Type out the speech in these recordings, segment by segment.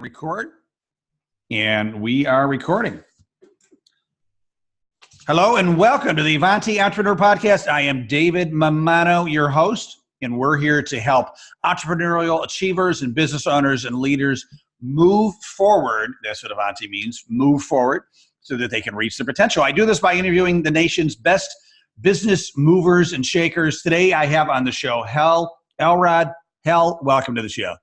Record, and we are recording. Hello and welcome to the Avanti Entrepreneur Podcast. I am David Mamano, your host, and we're here to help entrepreneurial achievers and business owners and leaders move forward. That's what Avanti means, move forward, so that they can reach their potential. I do this by interviewing the nation's best business movers and shakers. Today I have on the show Hal Elrod. Hal, welcome to the show.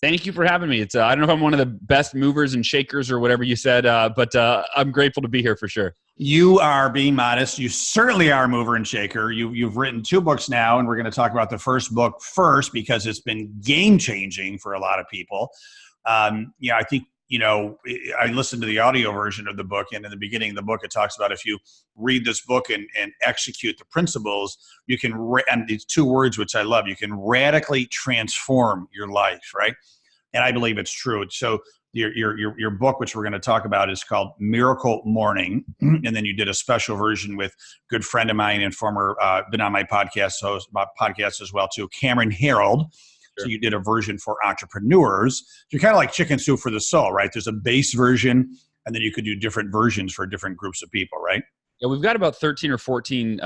Thank you for having me. It's I don't know if I'm one of the best movers and shakers or whatever you said, but I'm grateful to be here for sure. You are being modest. You certainly are a mover and shaker. You've written 2 books now, and we're going to talk about the first book first because it's been game-changing for a lot of people. I think, I listened to the audio version of the book, and in the beginning of the book, it talks about if you read this book and execute the principles, you can, and these 2 words, which I love, you can radically transform your life, right? And I believe it's true. So your book, which we're going to talk about, is called Miracle Morning. And then you did a special version with a good friend of mine and former, been on my podcast as well too, Cameron Herold. So you did a version for entrepreneurs. So you're kind of like chicken soup for the soul, right? There's a base version, and then you could do different versions for different groups of people, right? Yeah, we've got about 13 or 14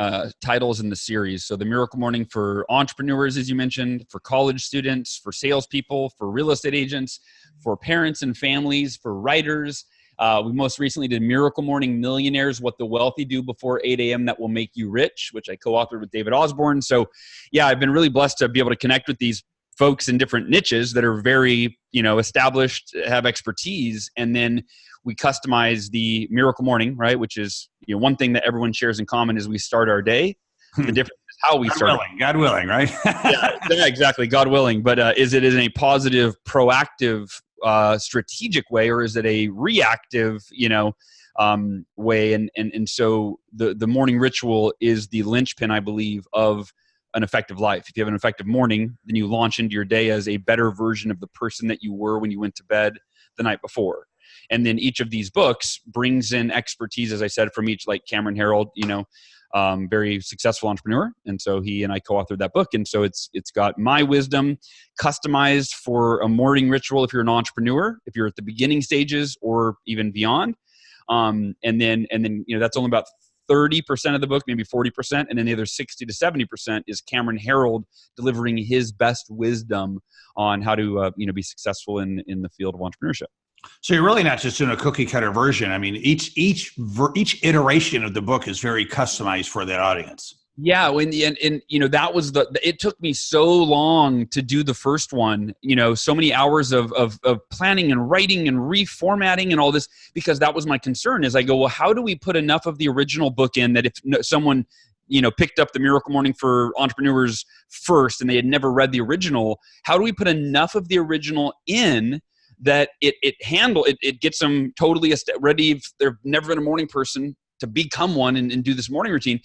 titles in the series. So the Miracle Morning for entrepreneurs, as you mentioned, for college students, for salespeople, for real estate agents, for parents and families, for writers. We most recently did Miracle Morning Millionaires, What the Wealthy Do Before 8 a.m. That Will Make You Rich, which I co-authored with David Osborne. So yeah, I've been really blessed to be able to connect with these folks in different niches that are very, established, have expertise. And then we customize the Miracle Morning, right? Which is, one thing that everyone shares in common is we start our day. The difference is how we start. God willing, right? yeah, exactly. God willing. But is it in a positive, proactive, strategic way, or is it a reactive, way? And so the morning ritual is the linchpin, I believe, of an effective life. If you have an effective morning, then you launch into your day as a better version of the person that you were when you went to bed the night before. And then each of these books brings in expertise, as I said, from each, like Cameron Herold, very successful entrepreneur. And so he and I co-authored that book. And so it's got my wisdom customized for a morning ritual if you're an entrepreneur, if you're at the beginning stages or even beyond. And then that's only about 30% of the book, maybe 40%, and then the other 60 to 70% is Cameron Herold delivering his best wisdom on how to be successful in the field of entrepreneurship. So you're really not just doing a cookie cutter version. I mean, each iteration of the book is very customized for that audience. Yeah, and that was it took me so long to do the first one, so many hours of planning and writing and reformatting and all this, because that was my concern. Is I go, well, how do we put enough of the original book in that if someone, picked up the Miracle Morning for Entrepreneurs first and they had never read the original, how do we put enough of the original in that it gets them totally ready if they've never been a morning person to become one and do this morning routine.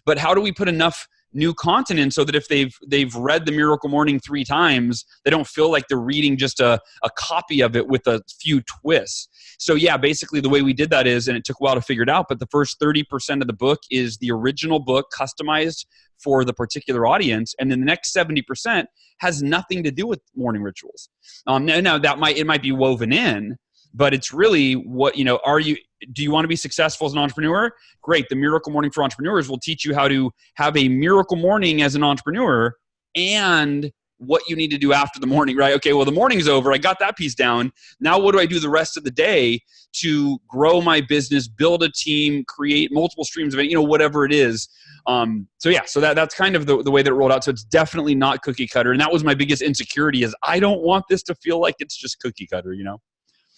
But how do we put enough new content in so that if they've read the Miracle Morning 3 times, they don't feel like they're reading just a copy of it with a few twists? So yeah, basically the way we did that is, and it took a while to figure it out, but the first 30% of the book is the original book customized for the particular audience. And then the next 70% has nothing to do with morning rituals. Now it might be woven in, but it's really what, do you want to be successful as an entrepreneur? Great. The Miracle Morning for Entrepreneurs will teach you how to have a miracle morning as an entrepreneur and what you need to do after the morning, right? Okay, well, the morning's over. I got that piece down. Now what do I do the rest of the day to grow my business, build a team, create multiple streams of it, whatever it is. So that's kind of the way that it rolled out. So it's definitely not cookie cutter. And that was my biggest insecurity is I don't want this to feel like it's just cookie cutter,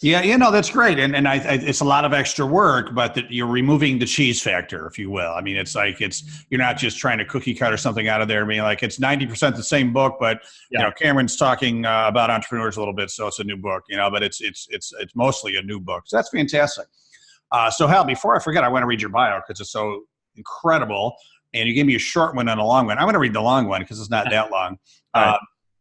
Yeah, that's great. And it's a lot of extra work, but you're removing the cheese factor, if you will. I mean, it's like you're not just trying to cookie cutter something out of there. I mean, like it's 90% the same book, but Cameron's talking about entrepreneurs a little bit, so it's a new book, but it's mostly a new book. So that's fantastic. So Hal, before I forget, I want to read your bio because it's so incredible. And you gave me a short one and a long one. I'm going to read the long one because it's not that long.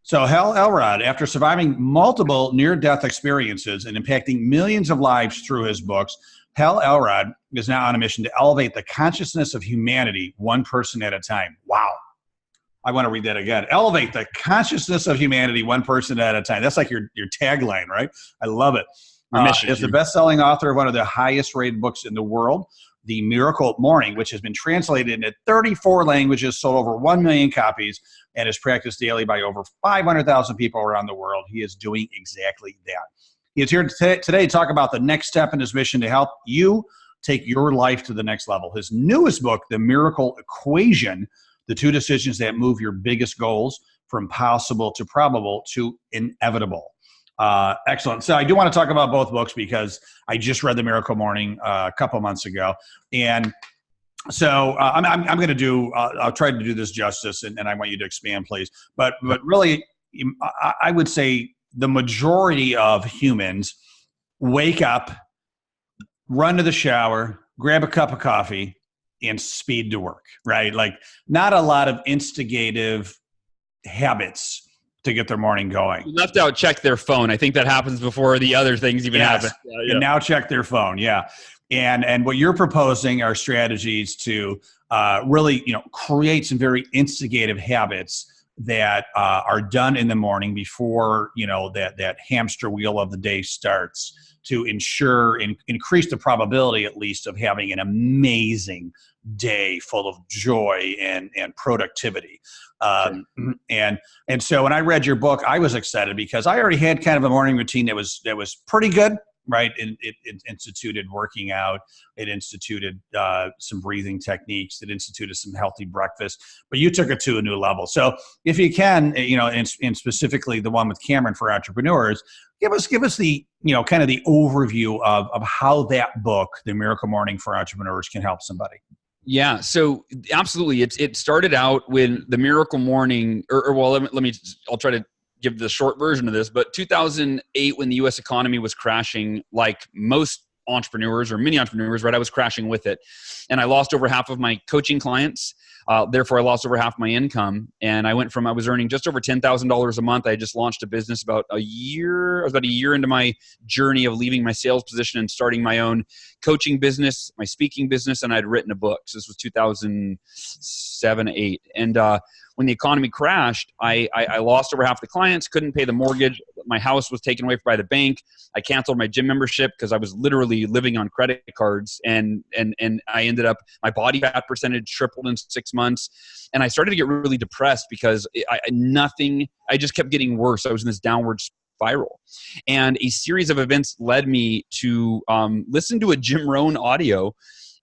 So Hal Elrod, after surviving multiple near-death experiences and impacting millions of lives through his books, Hal Elrod is now on a mission to elevate the consciousness of humanity one person at a time. Wow. I want to read that again. Elevate the consciousness of humanity one person at a time. That's like your tagline, right? I love it. Is the best-selling author of one of the highest-rated books in the world, The Miracle Morning, which has been translated into 34 languages, sold over 1 million copies, and is practiced daily by over 500,000 people around the world. He is doing exactly that. He is here today to talk about the next step in his mission to help you take your life to the next level. His newest book, The Miracle Equation, the 2 decisions that move your biggest goals from possible to probable to inevitable. Excellent. So I do want to talk about both books because I just read The Miracle Morning a couple months ago. And so I'm going to do, I'll try to do this justice, and I want you to expand, please. But really, I would say the majority of humans wake up, run to the shower, grab a cup of coffee, and speed to work, right? Like not a lot of instigative habits to get their morning going. You left out check their phone. I think that happens before the other things even happen. And now check their phone. Yeah. And what you're proposing are strategies to really, create some very instigative habits that are done in the morning before, that hamster wheel of the day starts, to ensure and increase the probability, at least, of having an amazing day full of joy and productivity. And so when I read your book, I was excited because I already had kind of a morning routine that was pretty good, right? It instituted working out. It instituted some breathing techniques. It instituted some healthy breakfast. But you took it to a new level. So if you can, and specifically the one with Cameron for entrepreneurs, give us the kind of the overview of how that book, The Miracle Morning for Entrepreneurs, can help somebody. Yeah, so absolutely. It started out when The Miracle Morning, I'll try to give the short version of this, but 2008, when the U.S. economy was crashing, like most entrepreneurs or many entrepreneurs, right, I was crashing with it. And I lost over half of my coaching clients. Therefore, I lost over half my income. And I was earning just over $10,000 a month. I just launched a business I was about a year into my journey of leaving my sales position and starting my own coaching business, my speaking business, and I'd written a book. So this was 2007, 8. And when the economy crashed, I lost over half the clients, couldn't pay the mortgage. My house was taken away by the bank. I canceled my gym membership because I was literally living on credit cards. And I ended up, my body fat percentage tripled in 6 months. And I started to get really depressed because I just kept getting worse. I was in this downward spiral. And a series of events led me to listen to a Jim Rohn audio.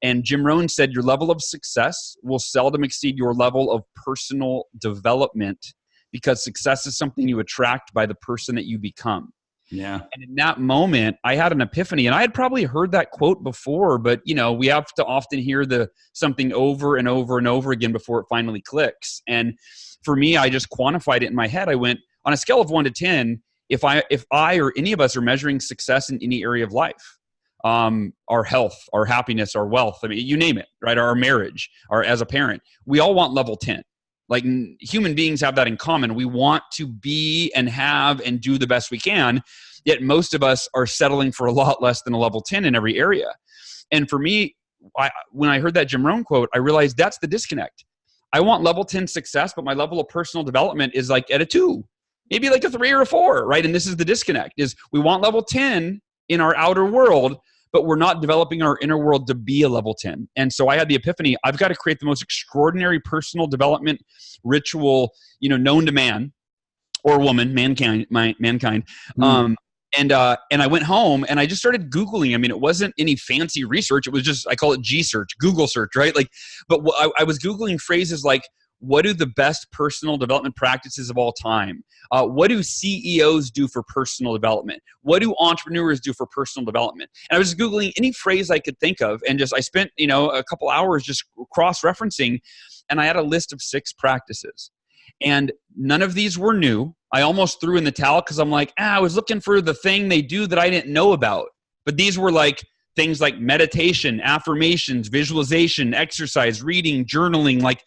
And Jim Rohn said, your level of success will seldom exceed your level of personal development, because success is something you attract by the person that you become. Yeah. And in that moment, I had an epiphany, and I had probably heard that quote before, but we have to often hear something over and over and over again before it finally clicks. And for me, I just quantified it in my head. I went, on a scale of 1 to 10, if I or any of us are measuring success in any area of life, our health, our happiness, our wealth, I mean, you name it, right? Our marriage, or as a parent, we all want level 10. Like, human beings have that in common. We want to be and have and do the best we can, yet most of us are settling for a lot less than a level 10 in every area. And for me, when I heard that Jim Rohn quote, I realized that's the disconnect. I want level 10 success, but my level of personal development is like at a 2, maybe like a 3 or a 4, right? And this is the disconnect, is we want level 10 in our outer world, but we're not developing our inner world to be a level 10. And so I had the epiphany, I've got to create the most extraordinary personal development ritual, known to man or woman, mankind. And I went home and I just started Googling. I mean, it wasn't any fancy research. It was just, I call it G search, Google search, right? But I was Googling phrases like, what do the best personal development practices of all time? What do CEOs do for personal development? What do entrepreneurs do for personal development? And I was Googling any phrase I could think of, and I spent, a couple hours just cross-referencing, and I had a list of 6 practices. And none of these were new. I almost threw in the towel because I'm like, I was looking for the thing they do that I didn't know about. But these were like things like meditation, affirmations, visualization, exercise, reading, journaling, like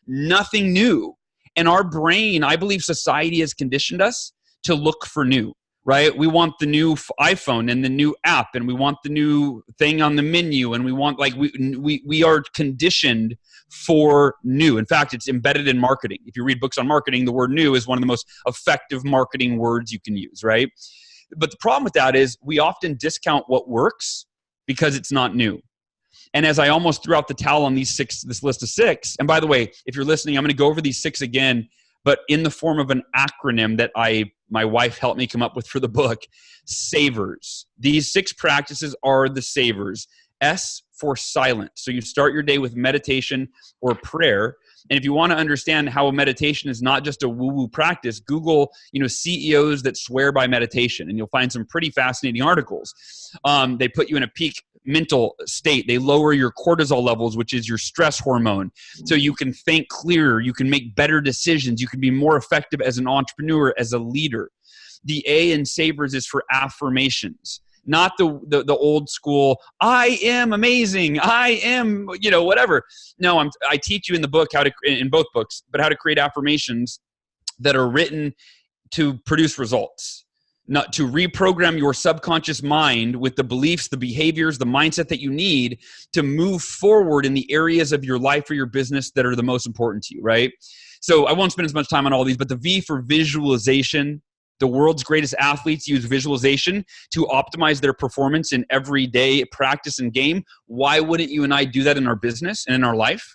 nothing new. And our brain, I believe society has conditioned us to look for new. right? We want the new iPhone and the new app, and we want the new thing on the menu, and we want, like, we are conditioned for new. In fact, it's embedded in marketing. If you read books on marketing, the word new is one of the most effective marketing words you can use, right? But the problem with that is we often discount what works because it's not new. And as I almost threw out the towel on this list of 6, and by the way, if you're listening, I'm going to go over these 6 again, but in the form of an acronym that my wife helped me come up with for the book, SAVERS. These 6 practices are the SAVERS. S for silent. So you start your day with meditation or prayer. And if you want to understand how a meditation is not just a woo-woo practice, Google, CEOs that swear by meditation, and you'll find some pretty fascinating articles. They put you in a peak mental state. They lower your cortisol levels, which is your stress hormone. So you can think clearer, you can make better decisions, you can be more effective as an entrepreneur, as a leader. The A in SAVERS is for affirmations. Not the old school, I am amazing, I am, whatever. No, I teach you in the book in both books, but how to create affirmations that are written to produce results, not to reprogram your subconscious mind with the beliefs, the behaviors, the mindset that you need to move forward in the areas of your life or your business that are the most important to you, right? So I won't spend as much time on all these, but the V for visualization. The world's greatest athletes use visualization to optimize their performance in everyday practice and game. Why wouldn't you and I do that in our business and in our life?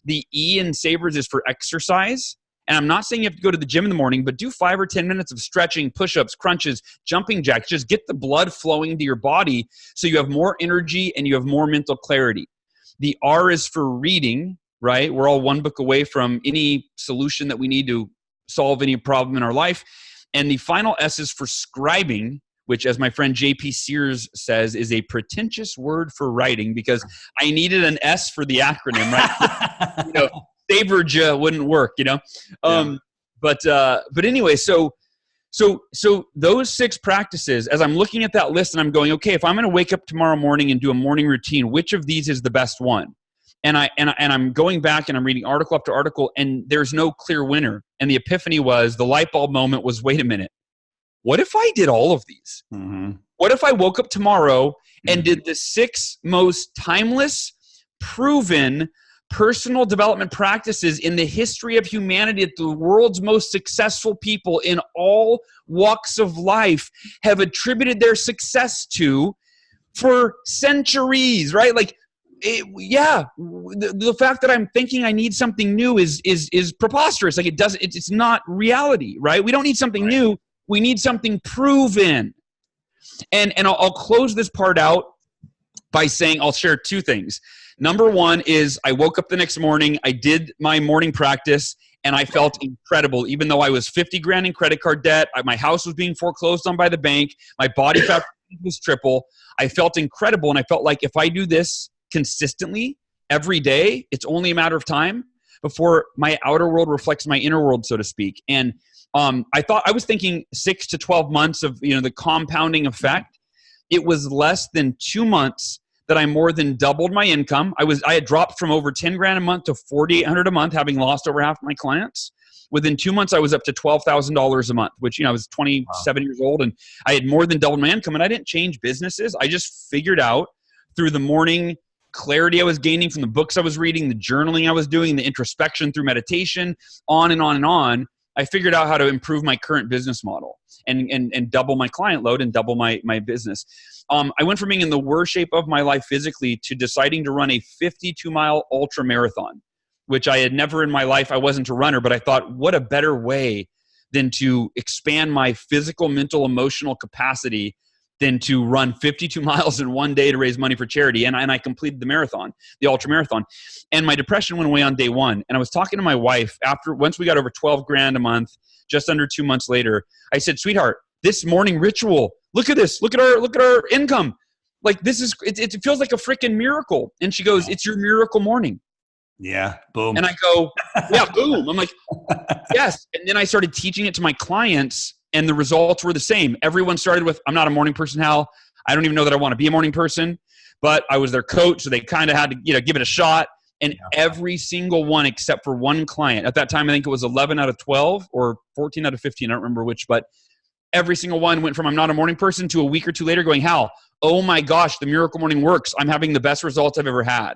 The E in SAVERS is for exercise. And I'm not saying you have to go to the gym in the morning, but do 5 or 10 minutes of stretching, push-ups, crunches, jumping jacks. Just get the blood flowing to your body so you have more energy and you have more mental clarity. The R is for reading, right? We're all one book away from any solution that we need to solve any problem in our life. And the final S is for scribing, which, as my friend JP Sears says, is a pretentious word for writing, because I needed an S for the acronym, right? Saverja wouldn't work, Yeah. But anyway, so those 6 practices, as I'm looking at that list and I'm going, okay, if I'm going to wake up tomorrow morning and do a morning routine, which of these is the best one? And I'm going back and I'm reading article after article, and there's no clear winner. And the epiphany was, the light bulb moment was, wait a minute, what if I did all of these? Mm-hmm. What if I woke up tomorrow and did the 6 most timeless, proven personal development practices in the history of humanity that the world's most successful people in all walks of life have attributed their success to for centuries, right? Like, the fact that I'm thinking I need something new is preposterous. Like, it's not reality, right? We don't need something new. We need something proven. And I'll close this part out by saying, I'll share 2 things. Number 1 is, I woke up the next morning, I did my morning practice, and I felt incredible. Even though I was 50 grand in credit card debt, my house was being foreclosed on by the bank, my body fat was triple. I felt incredible, and I felt like if I do this consistently every day, it's only a matter of time before my outer world reflects my inner world, so to speak. And I was thinking 6 to 12 months of the compounding effect. It was less than 2 months that I more than doubled my income. I had dropped from over 10 grand a month to $4,800 a month, having lost over half my clients. Within 2 months, I was up to $12,000 a month, which, I was 27 years old, and I had more than doubled my income. And I didn't change businesses. I just figured out through the morning clarity I was gaining from the books I was reading, the journaling I was doing, the introspection through meditation, on and on and on. I figured out how to improve my current business model and double my client load and double my business. I went from being in the worst shape of my life physically to deciding to run a 52-mile ultra marathon, which I had never in my life. I wasn't a runner, but I thought, what a better way than to expand my physical, mental, emotional capacity than to run 52 miles in one day to raise money for charity. And I completed the marathon, the ultra marathon. And my depression went away on day 1. And I was talking to my wife once we got over 12 grand a month, just under 2 months later, I said, sweetheart, this morning ritual, look at this, look at our income. Like, it feels like a freaking miracle. And she goes, it's your miracle morning. Yeah. Boom. And I go, yeah, boom. I'm like, yes. And then I started teaching it to my clients, and the results were the same. Everyone started with, I'm not a morning person, Hal. I don't even know that I want to be a morning person, but I was their coach. So they kind of had to, give it a shot. And every single one, except for one client at that time, I think it was 11 out of 12 or 14 out of 15. I don't remember which, but every single one went from I'm not a morning person to a week or two later going, Hal, oh my gosh, the Miracle Morning works. I'm having the best results I've ever had.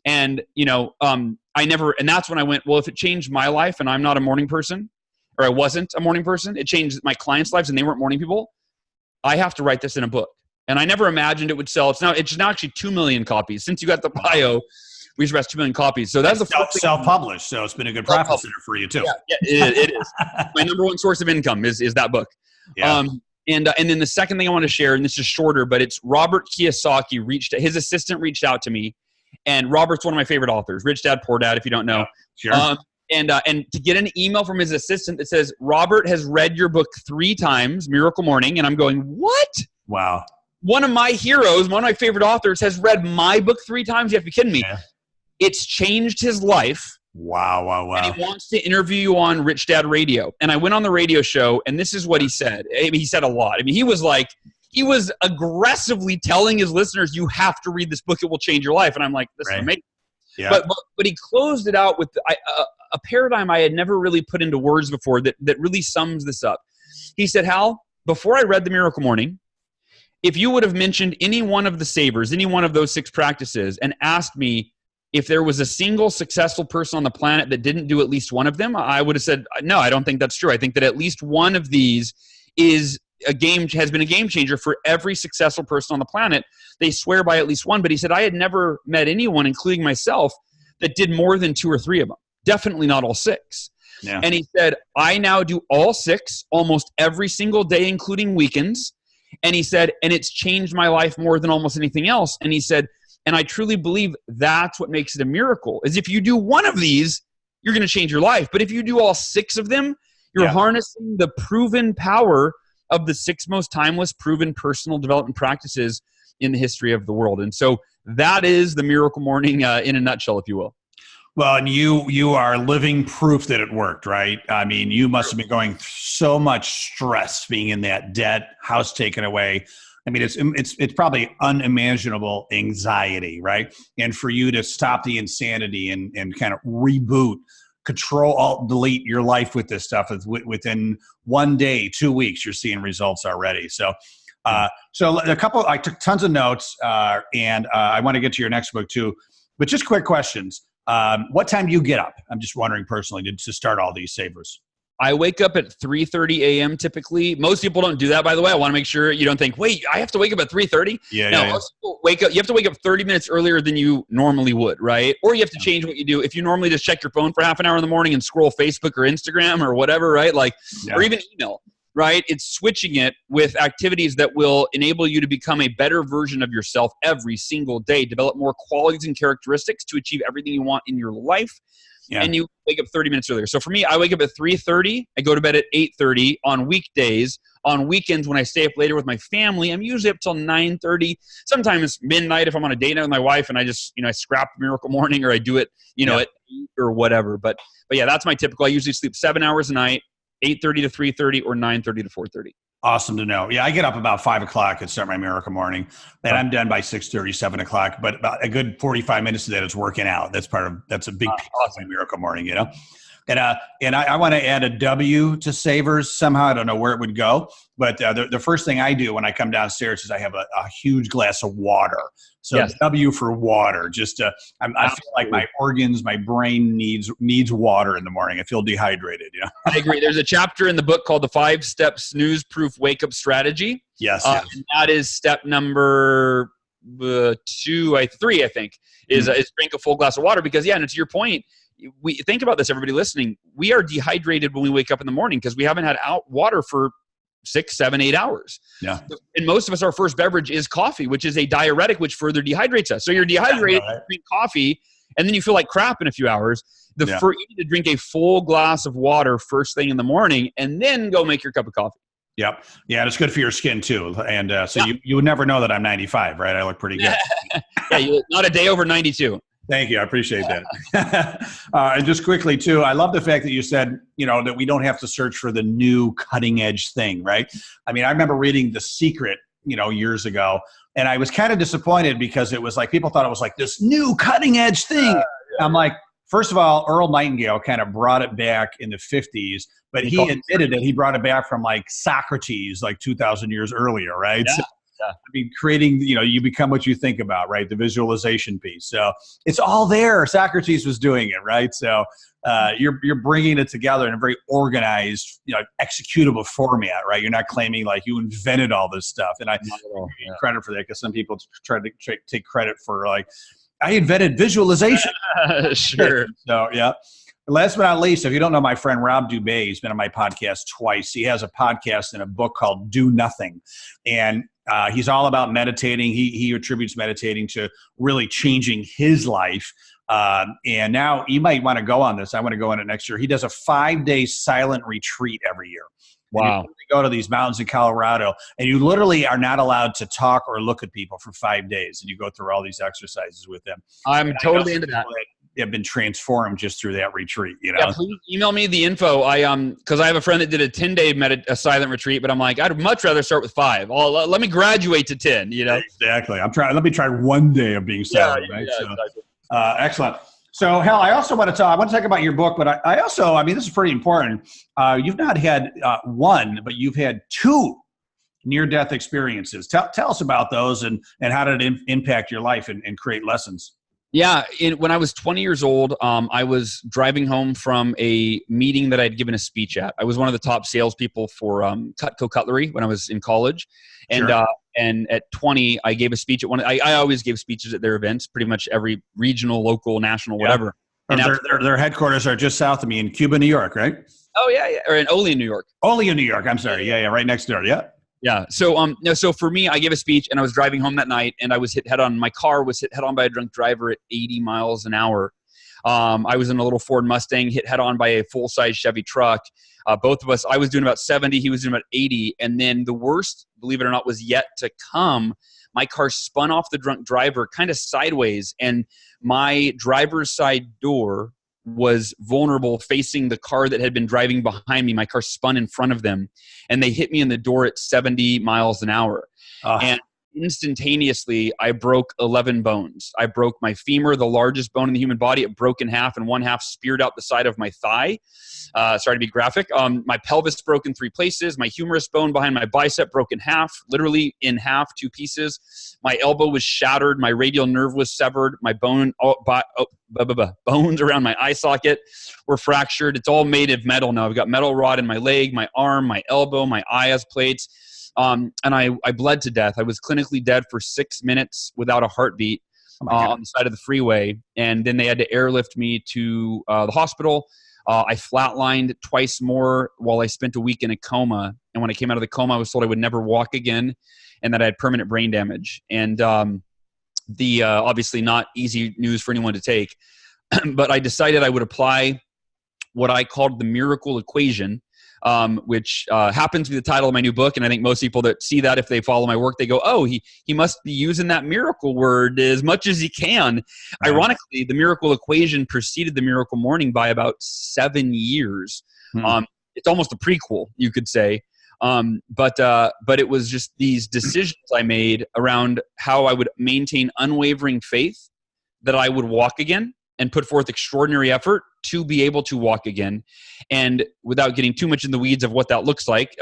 And, and that's when I went, well, if it changed my life and I'm not a morning person, or I wasn't a morning person, it changed my clients' lives and they weren't morning people, I have to write this in a book. And I never imagined it would sell. It's now actually 2 million copies. Since you got the bio, we surpassed 2 million copies. So that's the self-published. So it's been a good profit center for you too. Yeah, it is. My number one source of income is that book. Yeah. And then the second thing I want to share, and this is shorter, but it's Robert Kiyosaki his assistant reached out to me, and Robert's one of my favorite authors, Rich Dad, Poor Dad, if you don't know. Yeah, sure. And to get an email from his assistant that says, Robert has read your book 3 times, Miracle Morning, and I'm going, what? Wow. One of my heroes, one of my favorite authors, has read my book 3 times. You have to be kidding me. Yeah. It's changed his life. Wow. And he wants to interview you on Rich Dad Radio. And I went on the radio show, and this is what he said. I mean, he said a lot. I mean, he was aggressively telling his listeners, you have to read this book. It will change your life. And I'm like, this is amazing. Yeah. But he closed it out with a paradigm I had never really put into words before that really sums this up. He said, Hal, before I read The Miracle Morning, if you would have mentioned any one of the savers, any one of those 6 practices, and asked me if there was a single successful person on the planet that didn't do at least one of them, I would have said, no, I don't think that's true. I think that at least one of these has been a game changer for every successful person on the planet. They swear by at least one. But he said, I had never met anyone, including myself, that did more than 2 or 3 of them. Definitely not all 6. Yeah. And he said, I now do all 6 almost every single day, including weekends. And he said, and it's changed my life more than almost anything else. And he said, and I truly believe that's what makes it a miracle, is if you do one of these, you're going to change your life. But if you do all 6 of them, you're harnessing the proven power of the 6 most timeless, proven personal development practices in the history of the world. And so that is the Miracle Morning in a nutshell, if you will. Well, and you are living proof that it worked, right? I mean, you must have been going through so much stress, being in that debt, house taken away. I mean, it's probably unimaginable anxiety, right? And for you to stop the insanity and kind of reboot, control, alt, delete your life with this stuff within 1 day, 2 weeks, you're seeing results already. So I took tons of notes, and I want to get to your next book too. But just quick questions. What time do you get up? I'm just wondering personally to start all these savers. I wake up at 3:30 a.m. typically. Most people don't do that, by the way. I want to make sure you don't think, wait, I have to wake up at 3:30? Most people wake up. You have to wake up 30 minutes earlier than you normally would, right? Or you have to change what you do. If you normally just check your phone for half an hour in the morning and scroll Facebook or Instagram or whatever, right? Or even email, right? It's switching it with activities that will enable you to become a better version of yourself every single day, develop more qualities and characteristics to achieve everything you want in your life. Yeah. And you wake up 30 minutes earlier. So for me, I wake up at 3:30. I go to bed at 8:30 on weekdays. On weekends, when I stay up later with my family, I'm usually up till 9:30. Sometimes midnight if I'm on a date night with my wife and I just, I scrap Miracle Morning, or I do it, at 8 or whatever. But yeah, that's my typical. I usually sleep 7 hours a night, 8:30 to 3:30 or 9:30 to 4:30. Awesome to know. Yeah, I get up about 5 o'clock and start my Miracle Morning, and I'm done by 6:30, 7 o'clock. But about a good 45 minutes of that is working out. That's a big piece of my Miracle Morning, And I want to add a W to savers somehow. I don't know where it would go, but the first thing I do when I come downstairs is I have a huge glass of water. So yes. W for water. Just I feel like my organs, my brain needs water in the morning. I feel dehydrated. I agree. There's a chapter in the book called the 5-Step Snooze-Proof Wake-Up Strategy. Yes. And that is step number 3, I think, is drink a full glass of water. Because and to your point, we think about this, everybody listening. We are dehydrated when we wake up in the morning because we haven't had water for 6, 7, 8 hours. Yeah. And most of us, our first beverage is coffee, which is a diuretic, which further dehydrates us. So you're dehydrated, you drink coffee, and then you feel like crap in a few hours. You need to drink a full glass of water first thing in the morning, and then go make your cup of coffee. Yep. Yeah, and it's good for your skin too. And you would never know that I'm 95, right? I look pretty good. Not a day over 92. Thank you. I appreciate that. And just quickly, too, I love the fact that you said, that we don't have to search for the new cutting edge thing, right? I mean, I remember reading The Secret, years ago, and I was kind of disappointed because it was like people thought it was like this new cutting edge thing. I'm like, first of all, Earl Nightingale kind of brought it back in the 50s, but he admitted that he brought it back from like Socrates, like 2,000 years earlier, right? Yeah. So, I mean, creating, you become what you think about, right? The visualization piece. So it's all there. Socrates was doing it, right? So you're bringing it together in a very organized, executable format, right? You're not claiming like you invented all this stuff. And I give you credit for that, because some people try to take credit for like, I invented visualization. Sure. So, yeah. Last but not least, if you don't know my friend Rob Dubay, he's been on my podcast twice. He has a podcast and a book called Do Nothing. And he's all about meditating. He attributes meditating to really changing his life. And now you might want to go on this. I want to go on it next year. He does a 5-day silent retreat every year. Wow. You go to these mountains in Colorado, and you literally are not allowed to talk or look at people for 5 days. And you go through all these exercises with them. I'm totally into that. Have been transformed just through that retreat. Yeah, please email me the info. Because I have a friend that did a 10-day silent retreat, but I'm like, I'd much rather start with 5. Let me graduate to 10. Exactly. Let me try 1 day of being silent. Yeah, right? Yeah, so, exactly. Excellent. So, Hal, I also want to talk about your book, but I also, this is pretty important. You've not had one, but you've had 2 near-death experiences. Tell us about those and how did it impact your life and create lessons? Yeah, when I was 20 years old, I was driving home from a meeting that I'd given a speech at. I was one of the top salespeople for Cutco Cutlery when I was in college, and Sure. And at 20, I gave a speech at one. I always gave speeches at their events, pretty much every regional, local, national, whatever. And their headquarters are just south of me in Cuba, New York, right? Oh yeah, or in Olean, New York. Olean, New York. I'm sorry. Yeah, right next door. Yeah. Yeah. So for me, I gave a speech and I was driving home that night and I was hit head on. My car was hit head on by a drunk driver at 80 miles an hour. I was in a little Ford Mustang, hit head on by a full-size Chevy truck. Both of us, I was doing about 70, he was doing about 80. And then the worst, believe it or not, was yet to come. My car spun off the drunk driver kind of sideways, and my driver's side door was vulnerable facing the car that had been driving behind me. My car spun in front of them, and they hit me in the door at 70 miles an hour. And instantaneously, I broke 11 bones. I broke my femur, the largest bone in the human body. It broke in half, and one half speared out the side of my thigh. Sorry to be graphic. My pelvis broke in 3 places. My humerus bone behind my bicep broke in half, literally in half, 2 pieces. My elbow was shattered. My radial nerve was severed. My bones around my eye socket were fractured. It's all made of metal now. I've got metal rod in my leg, my arm, my elbow, my eye has plates. And I bled to death. I was clinically dead for 6 minutes without a heartbeat on the side of the freeway. And then they had to airlift me to the hospital. I flatlined twice more while I spent a week in a coma. And when I came out of the coma, I was told I would never walk again and that I had permanent brain damage. And obviously not easy news for anyone to take. But I decided I would apply what I called the miracle equation, which happens to be the title of my new book. And I think most people that see that, if they follow my work, they go, oh, he must be using that miracle word as much as he can. Right. Ironically, the miracle equation preceded the miracle morning by about 7 years. It's almost a prequel, you could say. But it was just these decisions I made around how I would maintain unwavering faith that I would walk again and put forth extraordinary effort to be able to walk again. And without getting too much in the weeds of what that looks like,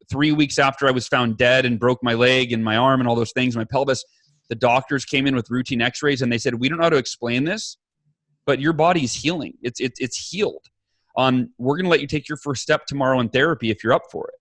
3 weeks after I was found dead and broke my leg and my arm and all those things, my pelvis, the doctors came in with routine x-rays and they said, we don't know how to explain this, but your body's healing. It's healed. We're going to let you take your first step tomorrow in therapy if you're up for it.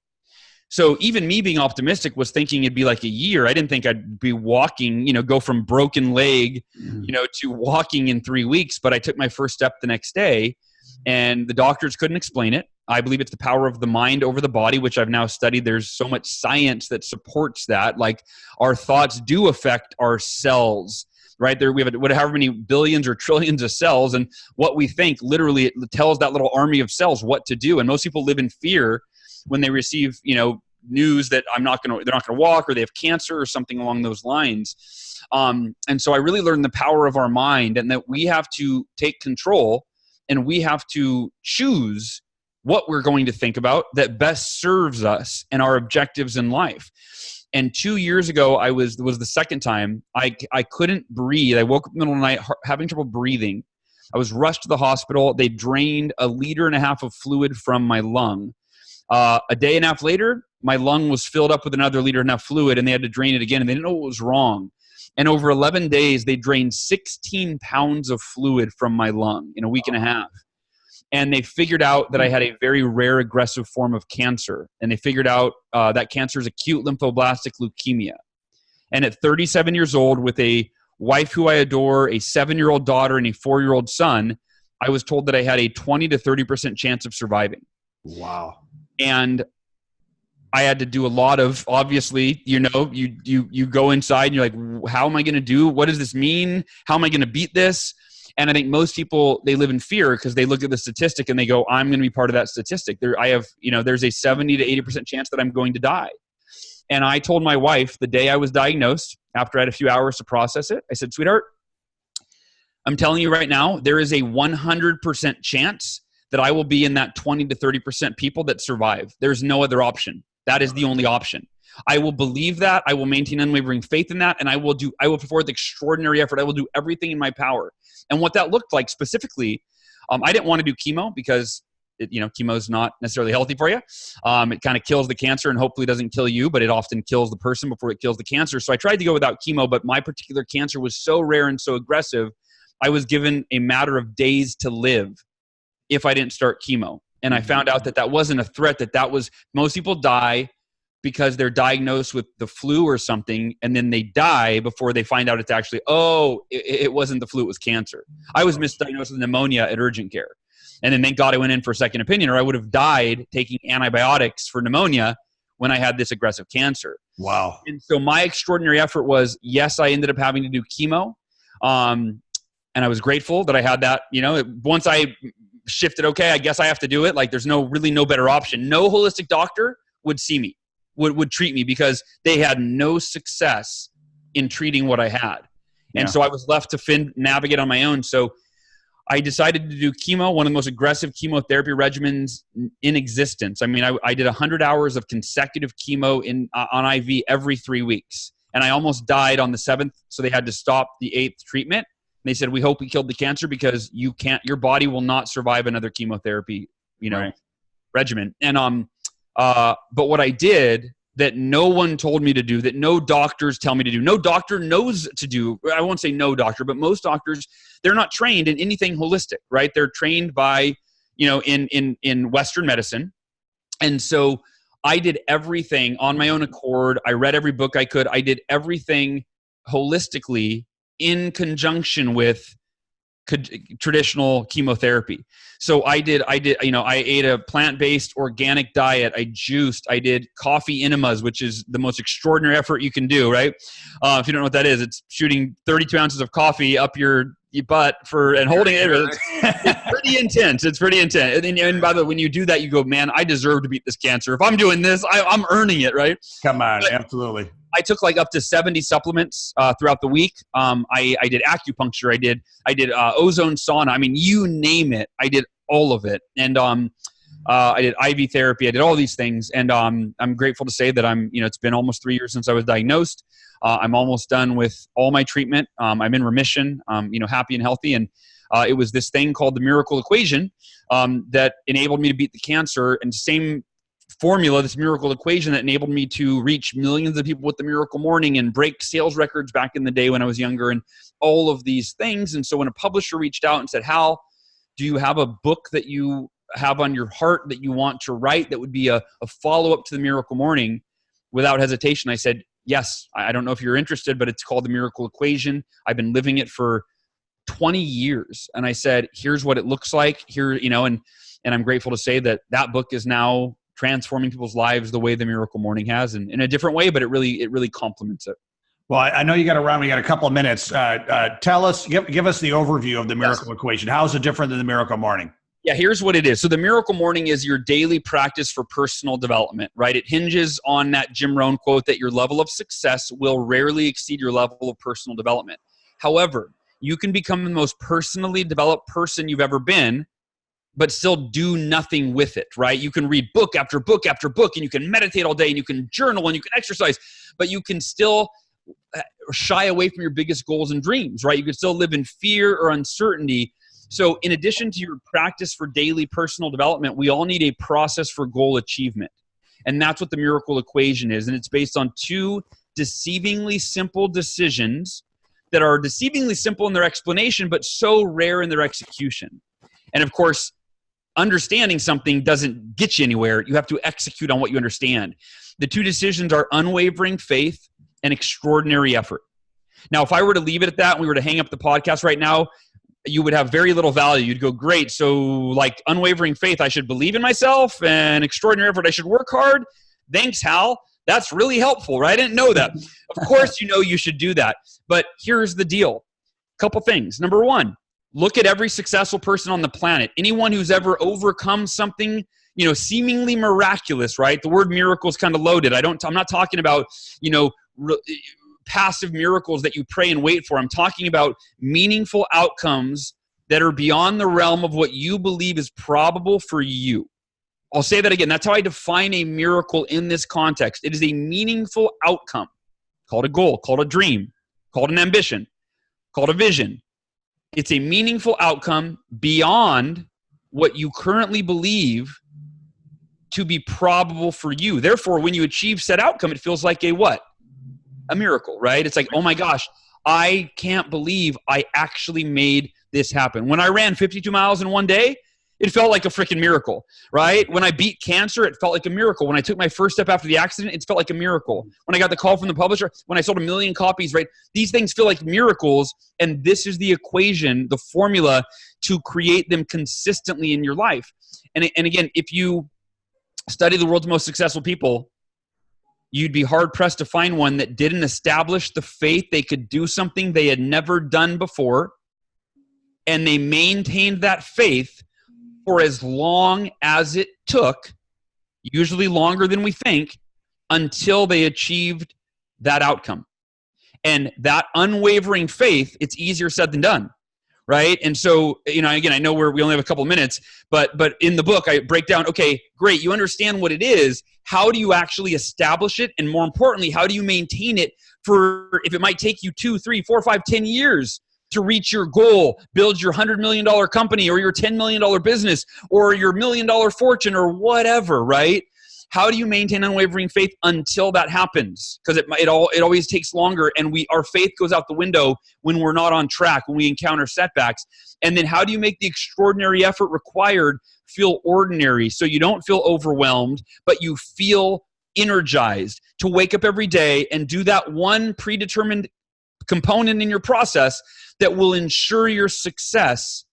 So even me being optimistic was thinking it'd be like a year. I didn't think I'd be walking, go from broken leg, to walking in 3 weeks. But I took my first step the next day and the doctors couldn't explain it. I believe it's the power of the mind over the body, which I've now studied. There's so much science that supports that. Like our thoughts do affect our cells, right? We have however many billions or trillions of cells. And what we think, literally, it tells that little army of cells what to do. And most people live in fear when they receive, news that they're not going to walk or they have cancer or something along those lines. And so I really learned the power of our mind and that we have to take control and we have to choose what we're going to think about that best serves us and our objectives in life. And 2 years ago, was the second time I couldn't breathe. I woke up in the middle of the night having trouble breathing. I was rushed to the hospital. They drained 1.5 liters of fluid from my lung. A day and a half later, my lung was filled up with another 1.5 liters fluid, and they had to drain it again, and they didn't know what was wrong. And over 11 days, they drained 16 pounds of fluid from my lung in a week and a half. And they figured out that I had a very rare aggressive form of cancer. And they figured out that cancer is acute lymphoblastic leukemia. And at 37 years old, with a wife who I adore, a 7-year-old daughter, and a 4-year-old son, I was told that I had a 20 to 30% chance of surviving. Wow. And I had to do a lot of, obviously, you go inside and you're like, how am I going to do? What does this mean? How am I going to beat this? And I think most people, they live in fear because they look at the statistic and they go, I'm going to be part of that statistic. There's a 70 to 80% chance that I'm going to die. And I told my wife the day I was diagnosed, after I had a few hours to process it, I said, sweetheart, I'm telling you right now, there is a 100% chance that I will be in that 20 to 30% people that survive. There's no other option. That is the only option. I will believe that. I will maintain unwavering faith in that. And I will put forth extraordinary effort. I will do everything in my power. And what that looked like specifically, I didn't want to do chemo because chemo is not necessarily healthy for you. It kind of kills the cancer and hopefully doesn't kill you, but it often kills the person before it kills the cancer. So I tried to go without chemo, but my particular cancer was so rare and so aggressive, I was given a matter of days to live if I didn't start chemo. And I found out that wasn't a threat, that was, most people die because they're diagnosed with the flu or something, and then they die before they find out it's actually, it wasn't the flu, it was cancer. I was misdiagnosed with pneumonia at urgent care. And then thank God I went in for a second opinion, or I would have died taking antibiotics for pneumonia when I had this aggressive cancer. Wow. And so my extraordinary effort was, yes, I ended up having to do chemo. And I was grateful that I had that, once I shifted, okay, I guess I have to do it. Like there's really no better option. No holistic doctor would see me, would treat me because they had no success in treating what I had. And so I was left to navigate on my own. So I decided to do chemo, one of the most aggressive chemotherapy regimens in existence. I mean, I did 100 hours of consecutive chemo on IV every 3 weeks. And I almost died on the 7th, so they had to stop the 8th treatment. And they said, we hope we killed the cancer because your body will not survive another chemotherapy, regimen. And but what I did that no one told me to do, that no doctors tell me to do, no doctor knows to do. I won't say no doctor, but most doctors, they're not trained in anything holistic, right? They're trained by, in Western medicine. And so I did everything on my own accord. I read every book I could. I did everything holistically in conjunction with traditional chemotherapy. So I ate a plant-based organic diet. I juiced. I did coffee enemas, which is the most extraordinary effort you can do, right? If you don't know what that is, it's shooting 32 ounces of coffee up your butt and holding it. It's pretty intense. It's pretty intense. And by the way, when you do that, you go, man, I deserve to beat this cancer. If I'm doing this, I'm earning it, right? Come on, absolutely. I took like up to 70 supplements throughout the week. I did acupuncture. I did ozone sauna. I mean, you name it. I did all of it. And I did IV therapy. I did all these things. And I'm grateful to say that it's been almost 3 years since I was diagnosed. I'm almost done with all my treatment. I'm in remission, happy and healthy. And it was this thing called the miracle equation that enabled me to beat the cancer. And same formula, this miracle equation that enabled me to reach millions of people with the Miracle Morning and break sales records back in the day when I was younger and all of these things. And so when a publisher reached out and said, Hal, do you have a book that you have on your heart that you want to write that would be a follow-up to the Miracle Morning? Without hesitation, I said, yes. I don't know if you're interested, but it's called the Miracle Equation. I've been living it for 20 years. And I said, here's what it looks like here, and I'm grateful to say that book is now transforming people's lives the way the Miracle Morning has, and in a different way, but it really complements it. Well, I know you got to run. We got a couple of minutes. Tell us, give us the overview of the Miracle Equation. How is it different than the Miracle Morning? Yeah, here's what it is. So the Miracle Morning is your daily practice for personal development, right? It hinges on that Jim Rohn quote that your level of success will rarely exceed your level of personal development. However, you can become the most personally developed person you've ever been, but still do nothing with it, right? You can read book after book after book, and you can meditate all day, and you can journal, and you can exercise, but you can still shy away from your biggest goals and dreams, right? You can still live in fear or uncertainty. So in addition to your practice for daily personal development, we all need a process for goal achievement. And that's what the miracle equation is. And it's based on two deceivingly simple decisions that are deceivingly simple in their explanation, but so rare in their execution. And of course, understanding something doesn't get you anywhere. You have to execute on what you understand. The two decisions are unwavering faith and extraordinary effort. Now, if I were to leave it at that and we were to hang up the podcast right now, you would have very little value. You'd go, great. So like unwavering faith, I should believe in myself, and extraordinary effort, I should work hard. Thanks, Hal. That's really helpful, right? I didn't know that. Of course, you know you should do that. But here's the deal. Couple things. Number one, look at every successful person on the planet. Anyone who's ever overcome something, seemingly miraculous, right? The word miracle is kind of loaded. I'm not talking about, passive miracles that you pray and wait for. I'm talking about meaningful outcomes that are beyond the realm of what you believe is probable for you. I'll say that again. That's how I define a miracle in this context. It is a meaningful outcome, called a goal, called a dream, called an ambition, called a vision. It's a meaningful outcome beyond what you currently believe to be probable for you. Therefore, when you achieve said outcome, it feels like a what? A miracle, right? It's like, oh my gosh, I can't believe I actually made this happen. When I ran 52 miles in one day, it felt like a freaking miracle, right? When I beat cancer, it felt like a miracle. When I took my first step after the accident, it felt like a miracle. When I got the call from the publisher, when I sold 1 million copies, right? These things feel like miracles, and this is the equation, the formula to create them consistently in your life. And again, if you study the world's most successful people, you'd be hard-pressed to find one that didn't establish the faith they could do something they had never done before, and they maintained that faith for as long as it took, usually longer than we think, until they achieved that outcome. And that unwavering faith, it's easier said than done, right? And so, again, I know we only have a couple minutes, but in the book, I break down, okay, great, you understand what it is. How do you actually establish it? And more importantly, how do you maintain it for, if it might take you 2, 3, 4, 5, 10 years to reach your goal, build your $100 million company or your $10 million business or your $1 million fortune or whatever, right? How do you maintain unwavering faith until that happens? Because it always takes longer, and our faith goes out the window when we're not on track, when we encounter setbacks. And then how do you make the extraordinary effort required feel ordinary, so you don't feel overwhelmed, but you feel energized to wake up every day and do that one predetermined component in your process that will ensure your success?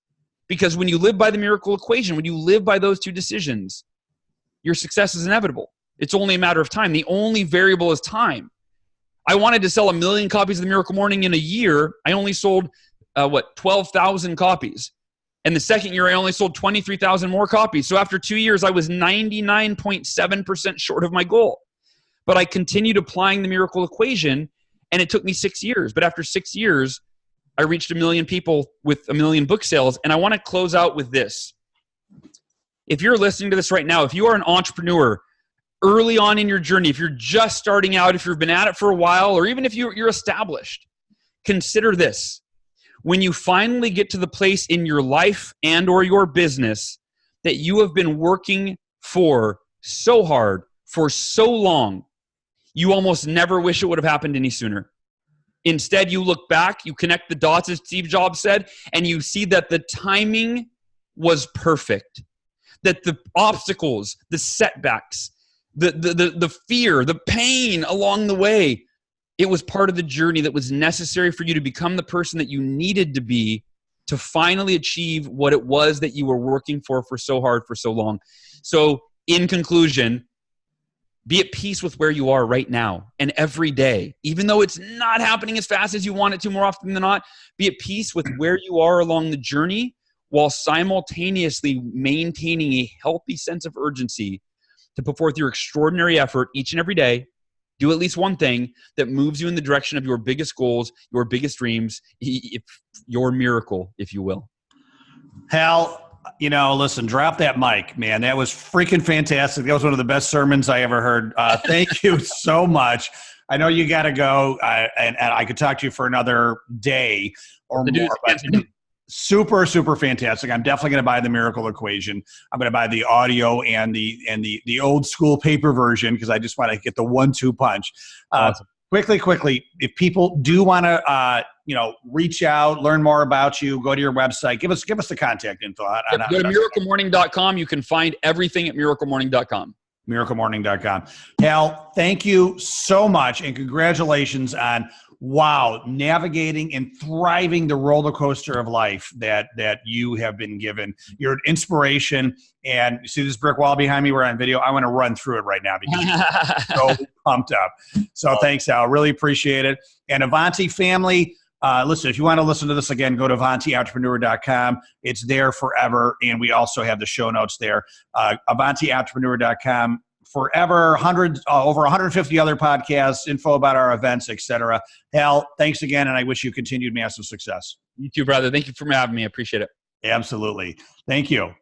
Because when you live by the miracle equation, when you live by those two decisions, your success is inevitable. It's only a matter of time. The only variable is time. I wanted to sell 1 million copies of the Miracle Morning in a year. I only sold 12,000 copies. And the second year, I only sold 23,000 more copies. So after 2 years, I was 99.7% short of my goal. But I continued applying the miracle equation, and it took me 6 years. But after 6 years, I reached 1 million people with 1 million book sales. And I want to close out with this. If you're listening to this right now, if you are an entrepreneur early on in your journey, if you're just starting out, if you've been at it for a while, or even if you're established, consider this. When you finally get to the place in your life and or your business that you have been working for so hard, for so long, you almost never wish it would have happened any sooner. Instead, you look back, you connect the dots, as Steve Jobs said, and you see that the timing was perfect. That the obstacles, the setbacks, the fear, the pain along the way, it was part of the journey that was necessary for you to become the person that you needed to be to finally achieve what it was that you were working for so hard for so long. So in conclusion, be at peace with where you are right now and every day. Even though it's not happening as fast as you want it to more often than not, be at peace with where you are along the journey, while simultaneously maintaining a healthy sense of urgency to put forth your extraordinary effort each and every day. Do at least one thing that moves you in the direction of your biggest goals, your biggest dreams, your miracle, if you will. Hal, listen, drop that mic, man. That was freaking fantastic. That was one of the best sermons I ever heard. Thank you so much. I know you got to go, and I could talk to you for another day or more. But Super, super fantastic. I'm definitely going to buy the Miracle Equation. I'm going to buy the audio and the old school paper version because I just want to get the 1-2 punch. Awesome. Quickly, if people do want to, reach out, learn more about you, go to your website. Give us the contact info. Go to miraclemorning.com. You can find everything at miraclemorning.com. miraclemorning.com. Hal, thank you so much, and congratulations on navigating and thriving the roller coaster of life that you have been given. You're an inspiration, and you see this brick wall behind me? We're on video. I want to run through it right now because you're so pumped up. So thanks, Hal. Really appreciate it. And Avanti family, listen, if you want to listen to this again, go to AvantiEntrepreneur.com. It's there forever, and we also have the show notes there. AvantiEntrepreneur.com. Forever, over 150 other podcasts, info about our events, etc. Hal, thanks again, and I wish you continued massive success. You too, brother. Thank you for having me. I appreciate it. Absolutely. Thank you.